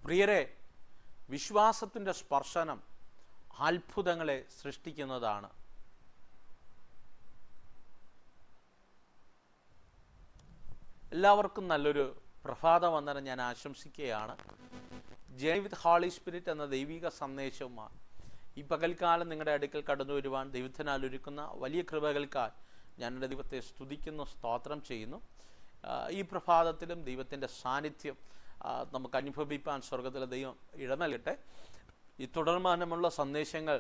പ്രിയരെ, വിശ്വാസത്തിൻ്റെ സ്പർശനം അത്ഭുതങ്ങളെ സൃഷ്ടിക്കുന്നതാണ്. എല്ലാവർക്കും നല്ലൊരു പ്രഭാതവന്ദനം ഞാൻ ആശംസിക്കുകയാണ്. ജേർണി വിത്ത് ഹോളി സ്പിരിറ്റ് എന്ന ദൈവിക സന്ദേശവുമാണ് ഈ പകൽക്കാലം നിങ്ങളുടെ അടുക്കൽ കടന്നു വരുവാൻ ദൈവത്തിനാൽ ഒരുക്കുന്ന വലിയ കൃപകൾക്കായി ഞാൻ എൻ്റെ ദൈവത്തെ സ്തുതിക്കുന്നു, സ്തോത്രം ചെയ്യുന്നു. ഈ പ്രഭാതത്തിലും ദൈവത്തിൻ്റെ സാന്നിധ്യം നമുക്ക് അനുഭവിപ്പാൻ സ്വർഗത്തിലെ ദൈവം ഇടനൽകട്ടെ. ഈ തുടർമാനമുള്ള സന്ദേശങ്ങൾ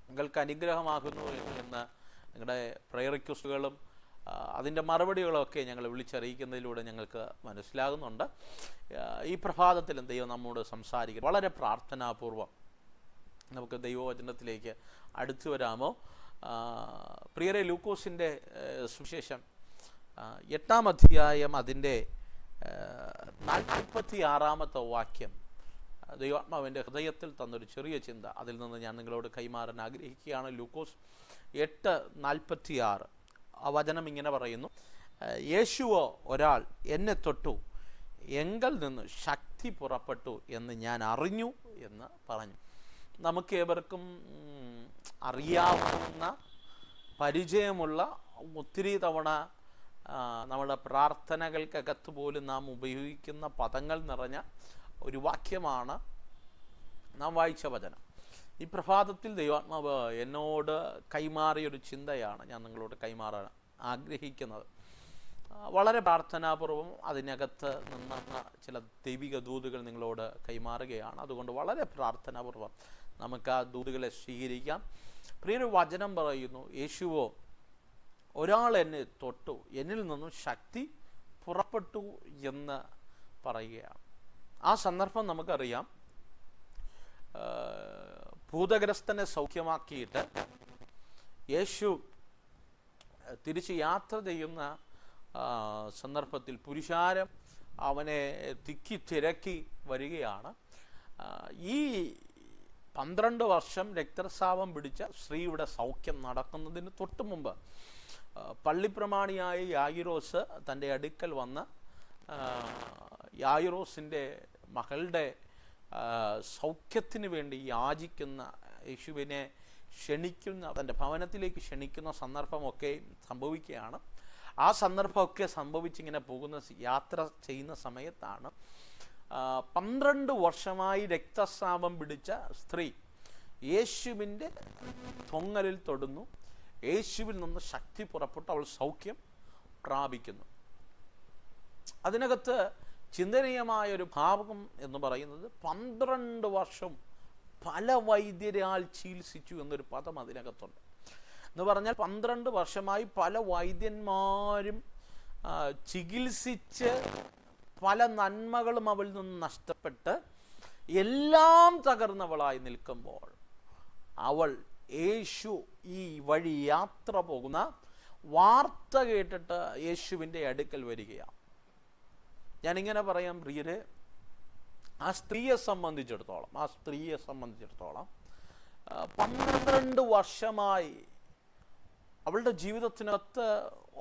നിങ്ങൾക്ക് അനുഗ്രഹമാകുന്നു എന്ന് നിങ്ങളുടെ പ്രയർ റിക്വസ്റ്റുകളും അതിൻ്റെ മറുപടികളൊക്കെ ഞങ്ങൾ വിളിച്ചറിയിക്കുന്നതിലൂടെ ഞങ്ങൾക്ക് മനസ്സിലാകുന്നുണ്ട്. ഈ പ്രഭാതത്തിലും ദൈവം നമ്മോട് സംസാരിക്കും. വളരെ പ്രാർത്ഥനാപൂർവം നമുക്ക് ദൈവവചനത്തിലേക്ക് അടുത്തു വരാമോ? പ്രിയരെ, ലൂക്കോസിൻ്റെ സുവിശേഷം 8-ാം അധ്യായം അതിൻ്റെ 46-ാമത്തെ വാക്യം ദൈവാത്മാവിൻ്റെ ഹൃദയത്തിൽ തന്നൊരു ചെറിയ ചിന്ത, അതിൽ നിന്ന് ഞാൻ നിങ്ങളോട് കൈമാറാൻ ആഗ്രഹിക്കുകയാണ്. ലൂക്കോസ് 8:46 ആ വചനം ഇങ്ങനെ പറയുന്നു: യേശുവോ ഒരാൾ എന്നെ തൊട്ടു, എങ്കിൽ നിന്ന് ശക്തി പുറപ്പെട്ടു എന്ന് ഞാൻ അറിഞ്ഞു എന്ന് പറഞ്ഞു. നമുക്ക് ഏവർക്കും അറിയാവുന്ന പരിചയമുള്ള ഒത്തിരി തവണ നമ്മുടെ പ്രാർത്ഥനകൾക്കകത്ത് പോലും നാം ഉപയോഗിക്കുന്ന പദങ്ങൾ നിറഞ്ഞ ഒരു വാക്യമാണ് നാം വായിച്ച വചനം. ഈ പ്രഭാതത്തിൽ ദൈവാത്മാവ് എന്നോട് കൈമാറിയൊരു ചിന്തയാണ് ഞാൻ നിങ്ങളോട് കൈമാറാൻ ആഗ്രഹിക്കുന്നത്. വളരെ പ്രാർത്ഥനാപൂർവം അതിനകത്ത് നിന്ന ചില ദൈവിക ദൂതുകൾ നിങ്ങളോട് കൈമാറുകയാണ്. അതുകൊണ്ട് വളരെ പ്രാർത്ഥനാപൂർവം നമുക്ക് ആ ദൂതുകളെ സ്വീകരിക്കാം. പ്രിയൊരു വചനം പറയുന്നു: യേശുവോ ഒരാൾ എന്നെ തൊട്ടു, എന്നിൽ നിന്നും ശക്തി പുറപ്പെട്ടു എന്ന് പറയുകയാണ്. ആ സന്ദർഭം നമുക്കറിയാം. ഭൂതഗ്രസ്തനെ സൗഖ്യമാക്കിയിട്ട് യേശു തിരിച്ച് യാത്ര ചെയ്യുന്ന സന്ദർഭത്തിൽ പുരുഷാരം അവനെ തിക്കി തിരക്കി വരികയാണ്. ഈ 12 വർഷം രക്തസ്രാവം പിടിച്ച സ്ത്രീയുടെ സൗഖ്യം നടക്കുന്നതിന് തൊട്ട് മുമ്പ് പള്ളിപ്രമാണിയായ യായിറോസ് തൻ്റെ അടുക്കൽ വന്ന് യായിറോസിൻ്റെ മകളുടെ സൗഖ്യത്തിന് വേണ്ടി യാചിക്കുന്ന, യേശുവിനെ ക്ഷണിക്കുന്ന, തൻ്റെ ഭവനത്തിലേക്ക് ക്ഷണിക്കുന്ന സന്ദർഭമൊക്കെ സംഭവിക്കുകയാണ്. ആ സന്ദർഭമൊക്കെ സംഭവിച്ചിങ്ങനെ പോകുന്ന യാത്ര ചെയ്യുന്ന സമയത്താണ് 12 വർഷമായി രക്തസ്രാവം പിടിച്ച സ്ത്രീ യേശുവിൻ്റെ തൊങ്ങലിൽ തൊടുന്നു. യേശുവിൽ നിന്ന് ശക്തി പുറപ്പെട്ട് അവൾ സൗഖ്യം പ്രാപിക്കുന്നു. അതിനകത്ത് ചിന്തനീയമായൊരു ഭാഗം എന്ന് പറയുന്നത് 12 വർഷം പല വൈദ്യരാൽ ചികിത്സിച്ചു എന്നൊരു പദം അതിനകത്തുണ്ട്. എന്ന് പറഞ്ഞാൽ 12 വർഷമായി പല വൈദ്യന്മാരും ചികിത്സിച്ച് പല നന്മകളും അവളിൽ നിന്ന് നഷ്ടപ്പെട്ട് എല്ലാം തകർന്നവളായി നിൽക്കുമ്പോൾ അവൾ യേശു ഈ വഴി യാത്ര പോകുന്ന വാർത്ത കേട്ടിട്ട് യേശുവിൻ്റെ അടുക്കൽ വരികയാണ്. ഞാനിങ്ങനെ പറയാം പ്രിയരെ, ആ സ്ത്രീയെ സംബന്ധിച്ചിടത്തോളം 12 വർഷമായി അവളുടെ ജീവിതത്തിനകത്ത്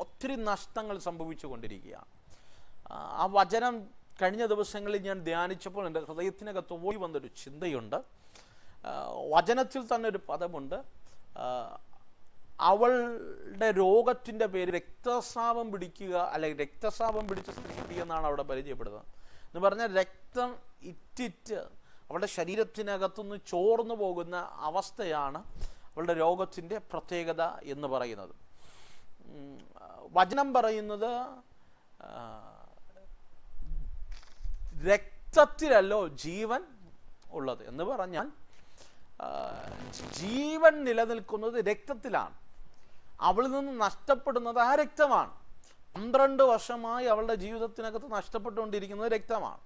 ഒത്തിരി നഷ്ടങ്ങൾ സംഭവിച്ചു കൊണ്ടിരിക്കുകയാണ്. ആ വചനം കഴിഞ്ഞ ദിവസങ്ങളിൽ ഞാൻ ധ്യാനിച്ചപ്പോൾ എൻ്റെ ഹൃദയത്തിനകത്ത് ഓടി വന്നൊരു ചിന്തയുണ്ട്. വചനത്തിൽ തന്നെ ഒരു പദമുണ്ട്. അവളുടെ രോഗത്തിൻ്റെ പേര് രക്തസ്രാവം പിടിക്കുക, അല്ലെങ്കിൽ രക്തസ്രാവം പിടിച്ച സ്ത്രീ എന്നാണ് അവിടെ പരിചയപ്പെടുന്നത്. എന്ന് പറഞ്ഞാൽ രക്തം ഇറ്റിറ്റ് അവളുടെ ശരീരത്തിനകത്തുനിന്ന് ചോർന്നു പോകുന്ന അവസ്ഥയാണ് അവളുടെ രോഗത്തിൻ്റെ പ്രത്യേകത എന്ന് പറയുന്നത്. വചനം പറയുന്നത് രക്തത്തിലല്ലോ ജീവൻ ഉള്ളത് എന്ന് പറഞ്ഞാൽ ജീവൻ നിലനിൽക്കുന്നത് രക്തത്തിലാണ്. അവളിൽ നിന്ന് നഷ്ടപ്പെടുന്നത് ആ രക്തമാണ്. 12 വർഷമായി അവളുടെ ജീവിതത്തിനകത്ത് നഷ്ടപ്പെട്ടുകൊണ്ടിരിക്കുന്നത് രക്തമാണ്.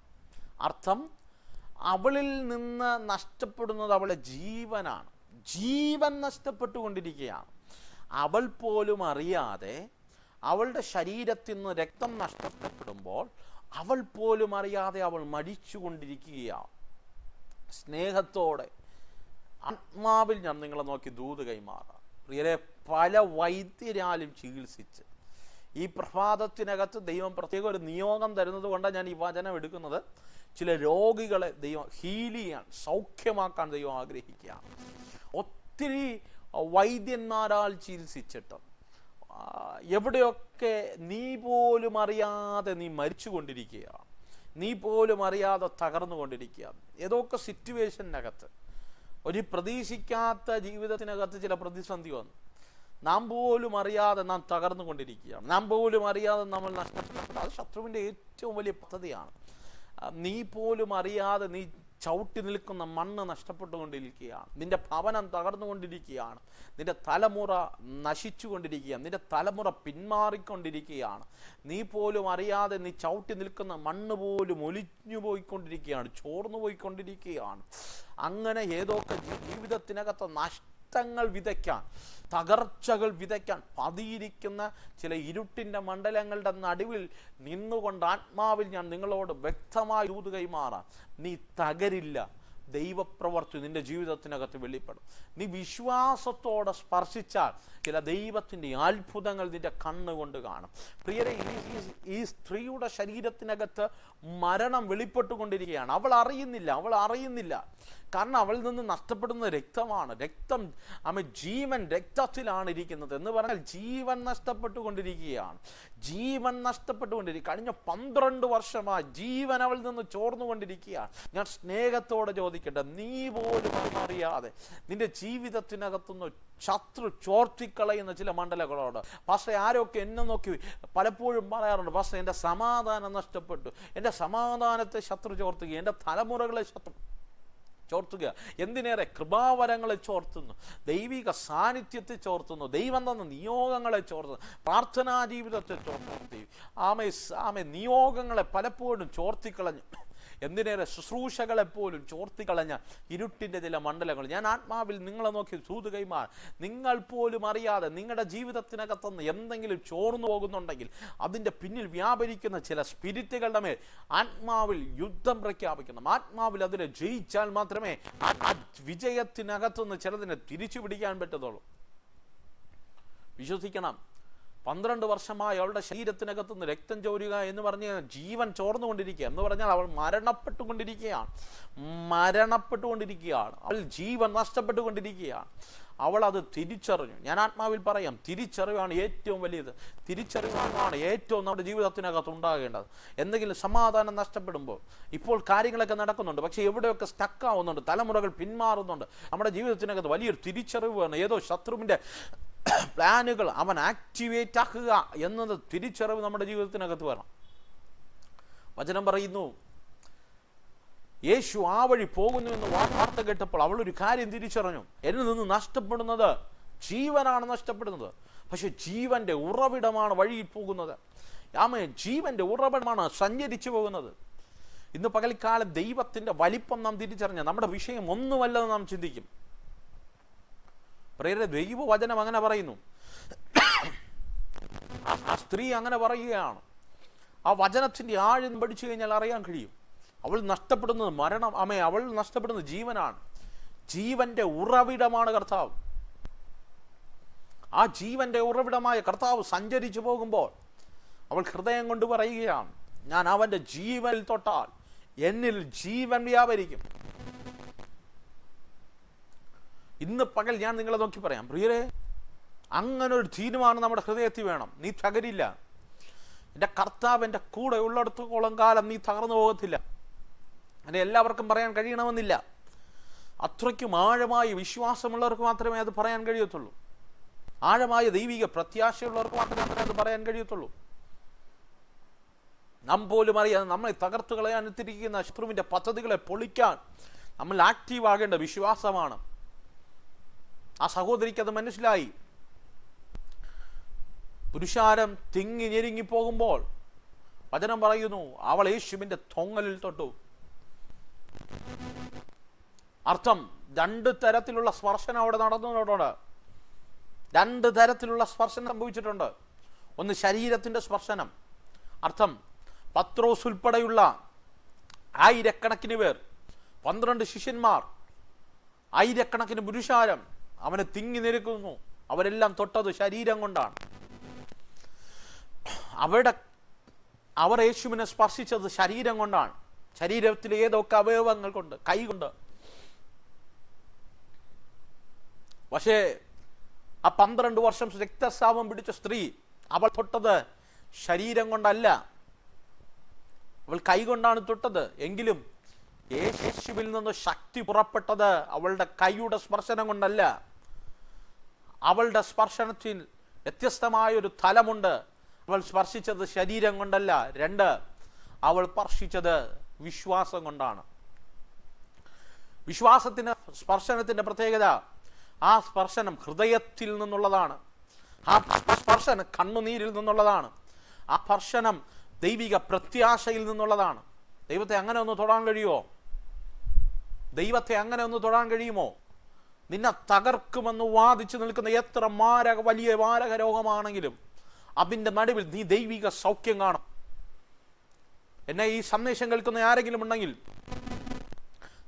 അർത്ഥം, അവളിൽ നിന്ന് നഷ്ടപ്പെടുന്നത് അവളുടെ ജീവനാണ്. ജീവൻ നഷ്ടപ്പെട്ടുകൊണ്ടിരിക്കുകയാണ്. അവൾ പോലും അറിയാതെ അവളുടെ ശരീരത്തിൽ നിന്ന് രക്തം നഷ്ടപ്പെടുമ്പോൾ അവൾ പോലും അറിയാതെ അവൾ മരിച്ചുകൊണ്ടിരിക്കുകയാണ്. സ്നേഹത്തോടെ ആത്മാവിൽ ഞാൻ നിങ്ങളെ നോക്കി ദൂത് കൈമാറാം. പ്രിയരെ, പല വൈദ്യരാലും ചികിത്സിച്ച് ഈ പ്രഭാതത്തിനകത്ത് ദൈവം പ്രത്യേക ഒരു നിയോഗം തരുന്നത് കൊണ്ടാണ് ഞാൻ ഈ വചനം എടുക്കുന്നത്. ചില രോഗികളെ ദൈവം ഹീൽ ചെയ്യാൻ, സൗഖ്യമാക്കാൻ ദൈവം ആഗ്രഹിക്കുകയാണ്. ഒത്തിരി വൈദ്യന്മാരാൽ ചികിത്സിച്ചിട്ട് എവിടെയൊക്കെ നീ പോലും അറിയാതെ നീ മരിച്ചു കൊണ്ടിരിക്കുകയാണ്, നീ പോലും അറിയാതെ തകർന്നു കൊണ്ടിരിക്കുകയാണ്. ഏതൊക്കെ സിറ്റുവേഷനകത്ത്, ഒരു പ്രതീക്ഷിക്കാത്ത ജീവിതത്തിനകത്ത് ചില പ്രതിസന്ധി വന്നു, നാം പോലും അറിയാതെ നാം തകർന്നു കൊണ്ടിരിക്കുകയാണ്, നാം പോലും അറിയാതെ നമ്മൾ നഷ്ടപ്പെട്ടു. അത് ശത്രുവിൻ്റെ ഏറ്റവും വലിയ പദ്ധതിയാണ്. നീ പോലും അറിയാതെ നീ ചവിട്ടി നിൽക്കുന്ന മണ്ണ് നഷ്ടപ്പെട്ടുകൊണ്ടിരിക്കുകയാണ്, നിന്റെ ഭവനം തകർന്നുകൊണ്ടിരിക്കുകയാണ്, നിന്റെ തലമുറ നശിച്ചു കൊണ്ടിരിക്കുകയാണ്, നിന്റെ തലമുറ പിന്മാറിക്കൊണ്ടിരിക്കുകയാണ്. നീ പോലും അറിയാതെ നീ ചവിട്ടി നിൽക്കുന്ന മണ്ണ് പോലും ഒലിഞ്ഞു പോയിക്കൊണ്ടിരിക്കുകയാണ്, ചോർന്നു പോയിക്കൊണ്ടിരിക്കുകയാണ്. അങ്ങനെ ഏതൊക്കെ ജീവിതത്തിനകത്ത് നഷ്ടങ്ങൾ വിതയ്ക്കാൻ, തകർച്ചകൾ വിതയ്ക്കാൻ പതിയിരിക്കുന്ന ചില ഇരുട്ടിൻ്റെ മണ്ഡലങ്ങളുടെ നടുവിൽ നിന്നുകൊണ്ട് ആത്മാവിൽ ഞാൻ നിങ്ങളോട് വ്യക്തമായി ദൂത് കൈമാറാം. നീ തകരില്ല. ദൈവപ്രവർത്തി നിന്റെ ജീവിതത്തിനകത്ത് വെളിപ്പെടും. നീ വിശ്വാസത്തോടെ സ്പർശിച്ചാൽ ചില ദൈവത്തിൻ്റെ അത്ഭുതങ്ങൾ നിന്റെ കണ്ണുകൊണ്ട് കാണും. പ്രിയരെ, ഈ സ്ത്രീയുടെ ശരീരത്തിനകത്ത് മരണം വെളിപ്പെട്ടുകൊണ്ടിരിക്കുകയാണ്. അവൾ അറിയുന്നില്ല. കാരണം അവളിൽ നിന്ന് നഷ്ടപ്പെടുന്ന രക്തമാണ്. രക്തം, ജീവൻ രക്തത്തിലാണ് ഇരിക്കുന്നത് എന്ന് പറഞ്ഞാൽ ജീവൻ നഷ്ടപ്പെട്ടുകൊണ്ടിരിക്കുകയാണ്. കഴിഞ്ഞ 12 വർഷമായി ജീവൻ അവളിൽ നിന്ന് ചോർന്നുകൊണ്ടിരിക്കുകയാണ്. ഞാൻ സ്നേഹത്തോടെ ചോദിക്കട്ടെ, നീ പോലും അറിയാതെ നിന്റെ ജീവിതത്തിനകത്തുനിന്ന് ശത്രു ചോർത്തിക്കളയുന്ന ചില മണ്ഡലങ്ങളോട്, പക്ഷേ ആരൊക്കെ എന്നെ നോക്കി പലപ്പോഴും പറയാറുണ്ട്, പക്ഷേ എൻ്റെ സമാധാനം നഷ്ടപ്പെട്ടു, എൻ്റെ സമാധാനത്തെ ശത്രു ചോർത്തുക, എൻ്റെ തലമുറകളെ ശത്രു ചോർത്തുക. എന്തിനേറെ കൃപാവരങ്ങളെ ചോർത്തുന്നു, ദൈവിക സാന്നിധ്യത്തെ ചോർത്തുന്നു, ദൈവം തന്ന നിയോഗങ്ങളെ ചോർത്തുന്നു, പ്രാർത്ഥനാ ജീവിതത്തെ ചോർത്തുന്നു. ആമേ നിയോഗങ്ങളെ പലപ്പോഴും ചോർത്തിക്കളഞ്ഞു. എന്തിനേറെ ശുശ്രൂഷകളെപ്പോലും ചോർത്തിക്കളഞ്ഞ ഇരുട്ടിൻ്റെ ചില മണ്ഡലങ്ങൾ ഞാൻ ആത്മാവിൽ നിങ്ങളെ നോക്കി ദൂത് കൈമാറാം. നിങ്ങൾ പോലും അറിയാതെ നിങ്ങളുടെ ജീവിതത്തിനകത്തുനിന്ന് എന്തെങ്കിലും ചോർന്നു പോകുന്നുണ്ടെങ്കിൽ അതിൻ്റെ പിന്നിൽ വ്യാപരിക്കുന്ന ചില സ്പിരിറ്റുകളുടെ മേൽ ആത്മാവിൽ യുദ്ധം പ്രഖ്യാപിക്കണം. ആത്മാവിൽ അതിനെ ജയിച്ചാൽ മാത്രമേ ആ വിജയത്തിനകത്തുനിന്ന് ചിലതിനെ തിരിച്ചു പിടിക്കാൻ പറ്റത്തുള്ളൂ. വിശ്വസിക്കണം. 12 വർഷമായി അവളുടെ ശരീരത്തിനകത്തുനിന്ന് രക്തം ചോരുക എന്ന് പറഞ്ഞാൽ ജീവൻ ചോർന്നുകൊണ്ടിരിക്കുക എന്ന് പറഞ്ഞാൽ അവൾ മരണപ്പെട്ടുകൊണ്ടിരിക്കുകയാണ്. അവൾ ജീവൻ നഷ്ടപ്പെട്ടുകൊണ്ടിരിക്കുകയാണ്. അവൾ അത് തിരിച്ചറിഞ്ഞു. ഞാൻ ആത്മാവിൽ പറയാം, തിരിച്ചറിവാണ് ഏറ്റവും വലിയത്. തിരിച്ചറിവാണ് ഏറ്റവും നമ്മുടെ ജീവിതത്തിനകത്ത് ഉണ്ടാകേണ്ടത്. എന്തെങ്കിലും സമാധാനം നഷ്ടപ്പെടുമ്പോൾ, ഇപ്പോൾ കാര്യങ്ങളൊക്കെ നടക്കുന്നുണ്ട്, പക്ഷേ എവിടെയൊക്കെ സ്റ്റക്കാവുന്നുണ്ട്, തലമുറകൾ പിന്മാറുന്നുണ്ട്, നമ്മുടെ ജീവിതത്തിനകത്ത് വലിയൊരു തിരിച്ചറിവ് വേണം. ഏതോ ശത്രുവിൻ്റെ പ്ലാനുകൾ അവൻ ആക്ടിവേറ്റ് ആക്കുക എന്നത് തിരിച്ചറിവ് നമ്മുടെ ജീവിതത്തിനകത്ത് വരണം. വചനം പറയുന്നു, യേശു ആ വഴി പോകുന്നു എന്ന് വാർത്ത കേട്ടപ്പോൾ അവൾ ഒരു കാര്യം തിരിച്ചറിഞ്ഞു. എന്നിൽ നിന്ന് നഷ്ടപ്പെടുന്നത് ജീവനാണ് നഷ്ടപ്പെടുന്നത്, പക്ഷെ ജീവന്റെ ഉറവിടമാണ് വഴിയിൽ പോകുന്നത്. ജീവന്റെ ഉറവിടമാണ് സഞ്ചരിച്ചു പോകുന്നത്. ഇന്ന് പകൽക്കാലം ദൈവത്തിന്റെ വലിപ്പം നാം തിരിച്ചറിഞ്ഞ നമ്മുടെ വിഷയം ഒന്നുമല്ലെന്ന് നാം ചിന്തിക്കും. പ്രിയരെ, ദൈവവചനം അങ്ങനെ പറയുന്നു. ആ സ്ത്രീ അങ്ങനെ പറയുകയാണ്. ആ വചനത്തിന്റെ ആഴം പഠിച്ചു കഴിഞ്ഞാൽ അറിയാൻ കഴിയും. അവൾ നഷ്ടപ്പെടുന്നത് മരണം, അവൾ നഷ്ടപ്പെടുന്നത് ജീവനാണ്. ജീവന്റെ ഉറവിടമാണ് കർത്താവ്. ആ ജീവന്റെ ഉറവിടമായ കർത്താവ് സഞ്ചരിച്ചു പോകുമ്പോൾ അവൾ ഹൃദയം കൊണ്ട് പറയുകയാണ്, ഞാൻ അവന്റെ ജീവനിൽ തൊട്ടാൽ എന്നിൽ ജീവൻ വ്യാപരിക്കും. ഇന്ന് പകൽ ഞാൻ നിങ്ങളെ നോക്കി പറയാം, പ്രിയരെ, അങ്ങനെ ഒരു തീരുമാനം നമ്മുടെ ഹൃദയത്തിൽ വേണം. നീ തകരില്ല. എൻ്റെ കർത്താവ് എൻ്റെ കൂടെ ഉള്ളിടത്തോളം കാലം നീ തകർന്നു പോകത്തില്ല. അങ്ങനെ എല്ലാവർക്കും പറയാൻ കഴിയണമെന്നില്ല. അത്രയ്ക്കും ആഴമായ വിശ്വാസമുള്ളവർക്ക് മാത്രമേ അത് പറയാൻ കഴിയത്തുള്ളൂ. ആഴമായ ദൈവിക പ്രത്യാശയുള്ളവർക്ക് മാത്രമേ അത് പറയാൻ കഴിയത്തുള്ളൂ. നാം പോലും അറിയാതെ നമ്മളെ തകർത്തു കളയാൻ എത്തിരിക്കുന്ന ശത്രുവിൻ്റെ പദ്ധതികളെ പൊളിക്കാൻ നമ്മൾ ആക്റ്റീവ് ആകേണ്ട വിശ്വാസമാണ്. ആ സഹോദരിക്ക് അത് മനസ്സിലായി. പുരുഷാരം തിങ്ങി ഞെരുങ്ങി പോകുമ്പോൾ വചനം പറയുന്നു, അവൾ യേശുവിന്റെ തൊങ്ങലിൽ തൊട്ടു. അർത്ഥം, 2 തരത്തിലുള്ള സ്പർശനം അവിടെ നടന്നതോടെ 2 തരത്തിലുള്ള സ്പർശനം സംഭവിച്ചിട്ടുണ്ട്. ഒന്ന് ശരീരത്തിന്റെ സ്പർശനം. അർത്ഥം, പത്രോസ് ഉൾപ്പെടെയുള്ള ആയിരക്കണക്കിന് പേർ, 12 ശിഷ്യന്മാർ, ആയിരക്കണക്കിന് പുരുഷാരം അവനെ തിങ്ങി നിൽക്കുന്നു. അവരെല്ലാം തൊട്ടത് ശരീരം കൊണ്ടാണ്. അവർ യേശുവിനെ സ്പർശിച്ചത് ശരീരം കൊണ്ടാണ്. ശരീരത്തിലെ ഏതൊക്കെ അവയവങ്ങൾ കൊണ്ട്, കൈ കൊണ്ട്. പക്ഷേ ആ 12 വർഷം രക്തസ്രാവം പിടിച്ച സ്ത്രീ, അവൾ തൊട്ടത് ശരീരം കൊണ്ടല്ല, അവൾ കൈ കൊണ്ടാണ് തൊട്ടത്. എങ്കിലും യേശുവിൽ നിന്ന് ശക്തി പുറപ്പെട്ടത് അവളുടെ കൈയുടെ സ്പർശനം കൊണ്ടല്ല. അവളുടെ സ്പർശനത്തിൽ വ്യത്യസ്തമായൊരു തലമുണ്ട്. അവൾ സ്പർശിച്ചത് ശരീരം കൊണ്ടല്ല. 2, അവൾ സ്പർശിച്ചത് വിശ്വാസം കൊണ്ടാണ്. വിശ്വാസത്തിന് സ്പർശനത്തിന്റെ പ്രത്യേകത, ആ സ്പർശനം ഹൃദയത്തിൽ നിന്നുള്ളതാണ്. ആ സ്പർശനം കണ്ണുനീരിൽ നിന്നുള്ളതാണ്. ആ സ്പർശനം ദൈവിക പ്രത്യാശയിൽ നിന്നുള്ളതാണ്. ദൈവത്തെ അങ്ങനെ ഒന്ന് തൊടാൻ കഴിയുമോ? ദൈവത്തെ അങ്ങനെ ഒന്ന് തൊടാൻ കഴിയുമോ? നിന്നെ തകർക്കുമെന്ന് വാദിച്ചു നിൽക്കുന്ന എത്ര വലിയ മാരക രോഗമാണെങ്കിലും അതിൻ്റെ നടുവിൽ നീ ദൈവിക സൗഖ്യം കാണും. എന്നെ ഈ സന്ദേശം കേൾക്കുന്ന ആരെങ്കിലും ഉണ്ടെങ്കിൽ,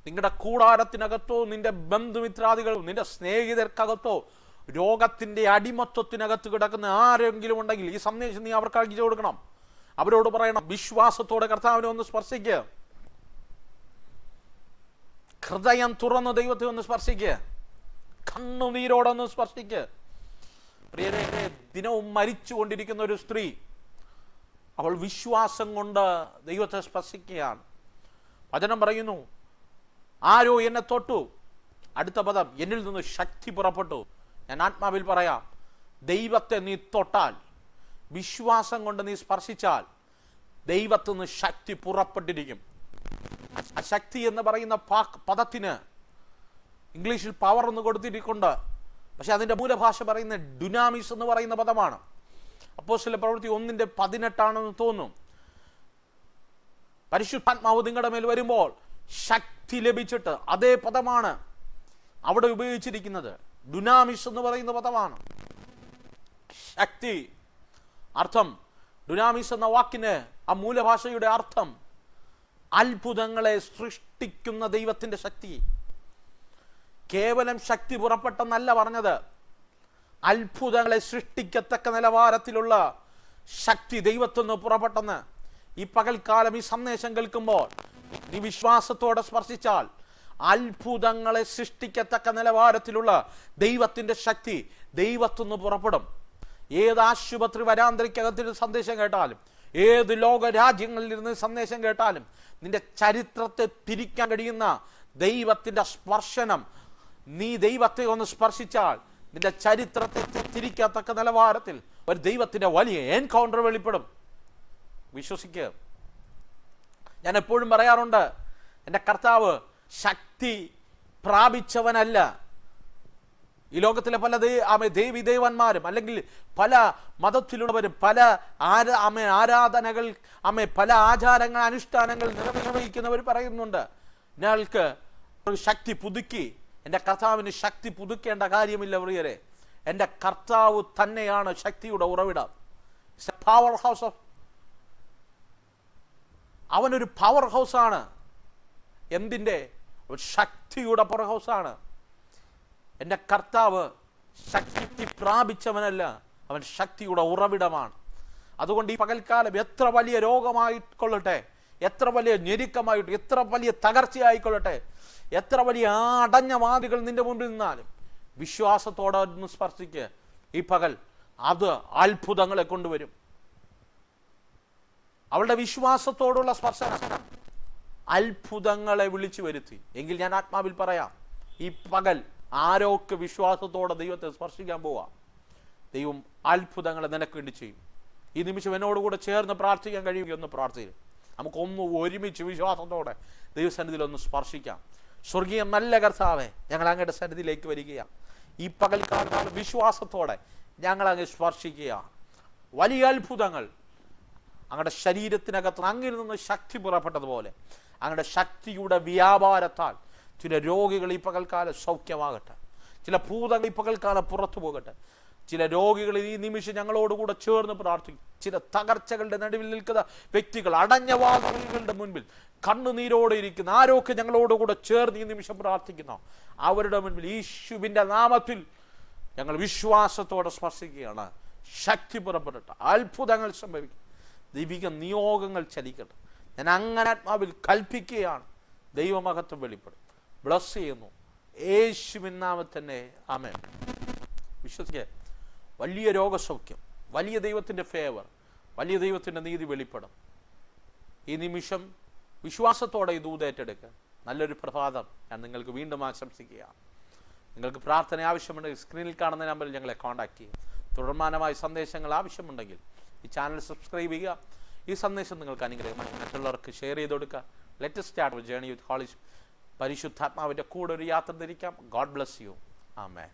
നിങ്ങളുടെ കൂടാരത്തിനകത്തോ നിന്റെ ബന്ധുമിത്രാദികൾ നിന്റെ സ്നേഹിതർക്കകത്തോ രോഗത്തിന്റെ അടിമത്വത്തിനകത്ത് കിടക്കുന്ന ആരെങ്കിലും ഉണ്ടെങ്കിൽ ഈ സന്ദേശം നീ അവർക്ക് അയച്ചു കൊടുക്കണം. അവരോട് പറയണം, വിശ്വാസത്തോടെ കർത്താവിനെ ഒന്ന് സ്പർശിക്കുക. ഹൃദയം തുറന്ന് ദൈവത്തെ ഒന്ന് സ്പർശിക്കുക. കണ്ണുനീരോടൊന്ന് സ്പർശിക്കുക. പ്രിയരെ, ദിനവും മരിച്ചുകൊണ്ടിരിക്കുന്ന ഒരു സ്ത്രീ, അവൾ വിശ്വാസം കൊണ്ട് ദൈവത്തെ സ്പർശിക്കുകയാണ്. വചനം പറയുന്നു, ആരോ എന്നെ തൊട്ടു. അടുത്ത പദം, എന്നിൽ നിന്ന് ശക്തി പുറപ്പെട്ടു. ഞാൻ ആത്മാവിൽ പറയാം, ദൈവത്തെ നീ തൊട്ടാൽ, വിശ്വാസം കൊണ്ട് നീ സ്പർശിച്ചാൽ ദൈവത്തിൽ നിന്ന് ശക്തി പുറപ്പെട്ടിരിക്കും. ശക്തി എന്ന് പറയുന്ന പദത്തിന് ഇംഗ്ലീഷിൽ പവർ എന്ന് കൊടുത്തിരിക്കൊണ്ട്, പക്ഷെ അതിൻ്റെ മൂലഭാഷ പറയുന്ന ഡുനാമിസ് എന്ന് പറയുന്ന പദമാണ്. അപ്പോസ്തല പ്രവൃത്തി 1:18 തോന്നും. പരിശുദ്ധാത്മാവ് നിങ്ങളുടെ മേൽ വരുമ്പോൾ ശക്തി ലഭിച്ചിട്ട്, അതേ പദമാണ് അവിടെ ഉപയോഗിച്ചിരിക്കുന്നത്. ഡുനാമിസ് എന്ന് പറയുന്ന പദമാണ്. ശക്തി അർത്ഥം, ഡുനാമിസ് എന്ന വാക്കിന് ആ മൂലഭാഷയുടെ അർത്ഥം അത്ഭുതങ്ങളെ സൃഷ്ടിക്കുന്ന ദൈവത്തിന്റെ ശക്തി. കേവലം ശക്തി പുറപ്പെട്ടെന്നല്ല പറഞ്ഞത്, അത്ഭുതങ്ങളെ സൃഷ്ടിക്കത്തക്ക നിലവാരത്തിലുള്ള ശക്തി ദൈവത്തിൽ നിന്ന് പുറപ്പെട്ടെന്ന്. ഈ പകൽക്കാലം ഈ സന്ദേശം കേൾക്കുമ്പോൾ നീ വിശ്വാസത്തോടെ സ്പർശിച്ചാൽ അത്ഭുതങ്ങളെ സൃഷ്ടിക്കത്തക്ക നിലവാരത്തിലുള്ള ദൈവത്തിന്റെ ശക്തി ദൈവത്തിൽ നിന്ന് പുറപ്പെടും. ഏത് ആശുപത്രി വരാന്തരയ്ക്കകത്തിൽ സന്ദേശം കേട്ടാലും, ഏത് ലോക രാജ്യങ്ങളിൽ ഇരുന്ന് സന്ദേശം കേട്ടാലും, നിന്റെ ചരിത്രത്തെ തിരിക്കാൻ കഴിയുന്ന ദൈവത്തിന്റെ സ്പർശനം, നീ ദൈവത്തെ ഒന്ന് സ്പർശിച്ചാൽ നിന്റെ ചരിത്രത്തെ തിരിക്കത്തക്ക നിലവാരത്തിൽ ഒരു ദൈവത്തിന്റെ വലിയ എൻകൗണ്ടർ വെളിപ്പെടും. വിശ്വസിക്കുക. ഞാൻ എപ്പോഴും പറയാറുണ്ട്, എൻ്റെ കർത്താവ് ശക്തി പ്രാപിച്ചവനല്ല. ഈ ലോകത്തിലെ പല ദേവി ദേവന്മാരും അല്ലെങ്കിൽ പല മതത്തിലുള്ളവരും പല ആരാധനകൾ പല ആചാരങ്ങൾ അനുഷ്ഠാനങ്ങൾ നിർവഹിക്കുന്നവർ പറയുന്നുണ്ട്, ഞങ്ങൾക്ക് ഒരു ശക്തി പുതുക്കി. എൻ്റെ കർത്താവിന് ശക്തി പുതുക്കേണ്ട കാര്യമില്ല പ്രിയരെ. എൻ്റെ കർത്താവ് തന്നെയാണ് ശക്തിയുടെ ഉറവിടം. പവർ ഹൗസ് ഓഫ്, അവനൊരു പവർ ഹൗസാണ്. എന്തിൻ്റെ? ശക്തിയുടെ പവർ ഹൗസാണ്. എൻ്റെ കർത്താവ് ശക്തി പ്രാപിച്ചവനല്ല, അവൻ ശക്തിയുടെ ഉറവിടമാണ്. അതുകൊണ്ട് ഈ പകൽക്കാലം എത്ര വലിയ രോഗമായിക്കൊള്ളട്ടെ, എത്ര വലിയ ഞെരുക്കമായിട്ട്, എത്ര വലിയ തകർച്ചയായിക്കൊള്ളട്ടെ, എത്ര വലിയ അടഞ്ഞ വാതികൾ നിന്റെ മുമ്പിൽ നിന്നാലും വിശ്വാസത്തോടെ ഒന്ന് സ്പർശിക്കുക. ഈ പകൽ അത് അത്ഭുതങ്ങളെ കൊണ്ടുവരും. അവളുടെ വിശ്വാസത്തോടുള്ള സ്പർശനം അത്ഭുതങ്ങളെ വിളിച്ചു വരുത്തി. എങ്കിൽ ഞാൻ ആത്മാവിൽ പറയാം, ഈ പകൽ ആരൊക്കെ വിശ്വാസത്തോടെ ദൈവത്തെ സ്പർശിക്കാൻ പോവാം, ദൈവം അത്ഭുതങ്ങളെ നിനക്ക് വേണ്ടി ചെയ്യും. ഈ നിമിഷം എന്നോടുകൂടെ ചേർന്ന് പ്രാർത്ഥിക്കാൻ കഴിയുമെന്ന് പ്രാർത്ഥിക്കും. നമുക്കൊന്ന് ഒരുമിച്ച് വിശ്വാസത്തോടെ ദൈവസന്നിധിയിൽ ഒന്ന് സ്പർശിക്കാം. സ്വർഗീയ നല്ല കർത്താവേ, ഞങ്ങൾ അങ്ങയുടെ സന്നിധിയിലേക്ക് വരികയാണ്. ഈ പകൽക്കാലം വിശ്വാസത്തോടെ ഞങ്ങൾ അങ്ങ് സ്പർശിക്കുക. വലിയ അത്ഭുതങ്ങൾ അങ്ങയുടെ ശരീരത്തിനകത്ത് അങ്ങിൽ നിന്ന് ശക്തി പുറപ്പെട്ടതുപോലെ അങ്ങയുടെ ശക്തിയുടെ വ്യാപാരത്താൽ ചില രോഗികൾ ഈ പകൽക്കാലം സൗഖ്യമാകട്ടെ, ചില ഭൂതങ്ങൾ ഈ പകൽക്കാലം പുറത്തു പോകട്ടെ, ചില രോഗികൾ ഈ നിമിഷം ഞങ്ങളോടുകൂടെ ചേർന്ന് പ്രാർത്ഥിക്കും. ചില തകർച്ചകളുടെ നടുവിൽ നിൽക്കുന്ന വ്യക്തികൾ, അടഞ്ഞ വാതിലുകളുടെ മുൻപിൽ കണ്ണുനീരോടെ ഇരിക്കുന്ന ആരൊക്കെ ഞങ്ങളോടുകൂടെ ചേർന്ന് ഈ നിമിഷം പ്രാർത്ഥിക്കുന്നു, അവരുടെ മുൻപിൽ യേശുവിൻ്റെ നാമത്തിൽ ഞങ്ങൾ വിശ്വാസത്തോടെ സ്പർശിക്കുകയാണ്. ശക്തി പുറപ്പെടട്ടെ, അത്ഭുതങ്ങൾ സംഭവിക്കും, ദൈവിക നിയോഗങ്ങൾ ചലിക്കട്ടെ, ഞാൻ അങ്ങനെ ആത്മാവിൽ കൽപ്പിക്കുകയാണ്. ദൈവമഹത്വം വെളിപ്പെടും. ബ്ലസ് ചെയ്യുന്നു യേശുവിൻ നാമത്തിൽ തന്നെ. ആമേൻ. വിശ്വസിക്കുക, വലിയ രോഗസൗഖ്യം, വലിയ ദൈവത്തിൻ്റെ ഫേവർ, വലിയ ദൈവത്തിൻ്റെ നീതി വെളിപ്പെടും. ഈ നിമിഷം വിശ്വാസത്തോടെ ഈ ദൂത് ഏറ്റെടുക്കുക. നല്ലൊരു പ്രഭാതം ഞാൻ നിങ്ങൾക്ക് വീണ്ടും ആശംസിക്കുകയാണ്. നിങ്ങൾക്ക് പ്രാർത്ഥന ആവശ്യമുണ്ടെങ്കിൽ സ്ക്രീനിൽ കാണുന്ന നമ്പറിൽ ഞങ്ങളെ കോൺടാക്റ്റ് ചെയ്യും. തുടർമാനമായ സന്ദേശങ്ങൾ ആവശ്യമുണ്ടെങ്കിൽ ഈ ചാനൽ സബ്സ്ക്രൈബ് ചെയ്യുക. ഈ സന്ദേശം നിങ്ങൾക്ക് അനുഗ്രഹമായി മറ്റുള്ളവർക്ക് ഷെയർ ചെയ്ത് കൊടുക്കുക. Let's start with journey with holy. പരിശുദ്ധാത്മാവിൻ്റെ കൂടെ ഒരു യാത്ര തിരിക്കാം. God bless you. ആമേൻ.